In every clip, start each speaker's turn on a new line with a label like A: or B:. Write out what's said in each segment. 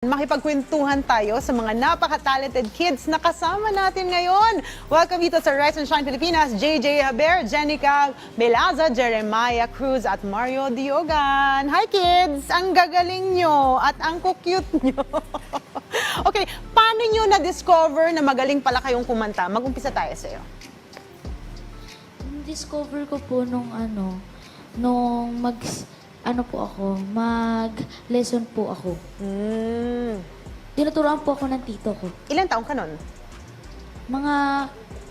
A: Makipagkwentuhan tayo sa mga napaka-talented kids na kasama natin ngayon. Welcome dito sa Rise and Shine Pilipinas, JJ Haber, Jenica Melaza, Jeremiah Cruz at Mario Diogan. Hi kids! Ang gagaling nyo at ang cute nyo. Okay, paano nyo na-discover na magaling pala kayong kumanta? Mag-umpisa tayo sa'yo.
B: Discover ko po nung mag-lesson po ako. Tinuturuan po ako ng tito ko.
A: Ilan taong ka nun?
B: Mga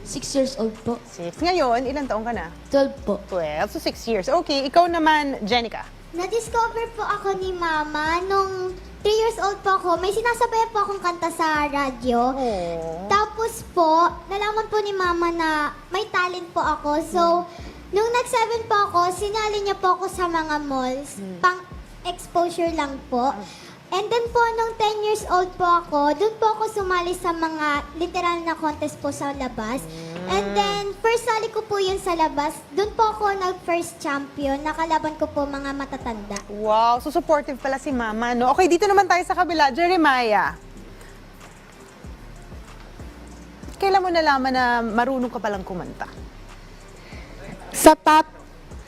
B: 6 years old po.
A: 6. Ngayon, ilan taong ka na?
B: 12 po.
A: 12, so 6 years. Okay, ikaw naman, Jenica.
C: Na-discover po ako ni Mama nung 3 years old po ako. May sinasabayan po akong kanta sa radyo.
A: Oh.
C: Tapos po, nalaman po ni Mama na may talent po ako. So, nung nag-7 po ako, sinali niya po ako sa mga malls. Pang-exposure lang po. And then po, nung 10 years old po ako, doon po ako sumali sa mga literal na contest po sa labas. And then, first sali ko po yun sa labas. Doon po ako nag-first champion. Nakalaban ko po mga matatanda.
A: Wow, so supportive pala si Mama, no? Okay, dito naman tayo sa kabila. Jeremiah. Kailan mo nalaman na marunong ka palang kumanta?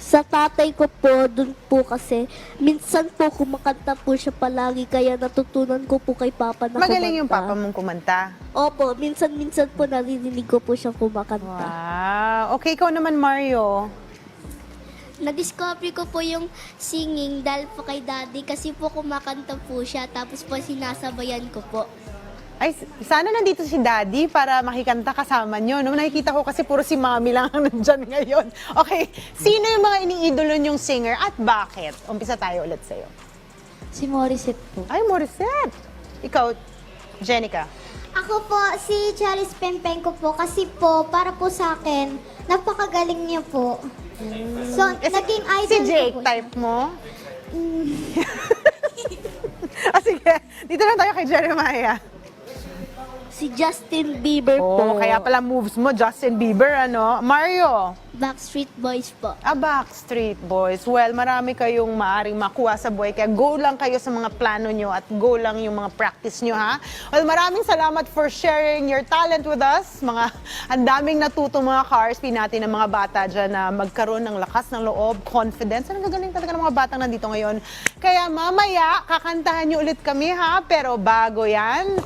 D: Sa tatay ko po, dun po kasi, minsan po kumakanta po siya palagi, kaya natutunan ko po kay Papa na
A: Magaling yung
D: kumanta.
A: papa mong kumanta.
D: Opo, minsan-minsan po naririnig ko po siya kumakanta.
A: Wow. Okay, ikaw naman, Mario.
E: Na-discover ko po yung singing dahil po kay Daddy kasi po kumakanta po siya tapos po sinasabayan ko po.
A: Ay, sana nandito si Daddy para makikanta kasama nyo. No? Nakikita ko kasi puro si Mami lang ang nandyan ngayon. Okay, sino yung mga iniidolo nyong singer at bakit? Umpisa tayo ulit sa'yo.
B: Si Morissette po.
A: Ay, Morissette. Ikaw, Jenica.
C: Ako po, si Charis Pempenko po kasi po, para po sa akin, napakagaling niya po. So, naging idol
A: Si
C: ko
A: Jake
C: po.
A: type mo? Sige, dito lang tayo kay Jeremiah.
D: Si Justin Bieber po.
A: Oh, kaya pala moves mo, Justin Bieber, ano? Mario.
E: Backstreet Boys po.
A: Backstreet Boys. Well, marami kayong maaring makuha sa buhay. Kaya go lang kayo sa mga plano nyo at go lang yung mga practice nyo, ha? Well, maraming salamat for sharing your talent with us. Ang daming natutong mga cars. Natin ng mga bata dyan na magkaroon ng lakas ng loob, confidence. Ang gagaling talaga ng mga batang nandito ngayon. Kaya mamaya, kakantahan nyo ulit kami, ha? Pero bago yan,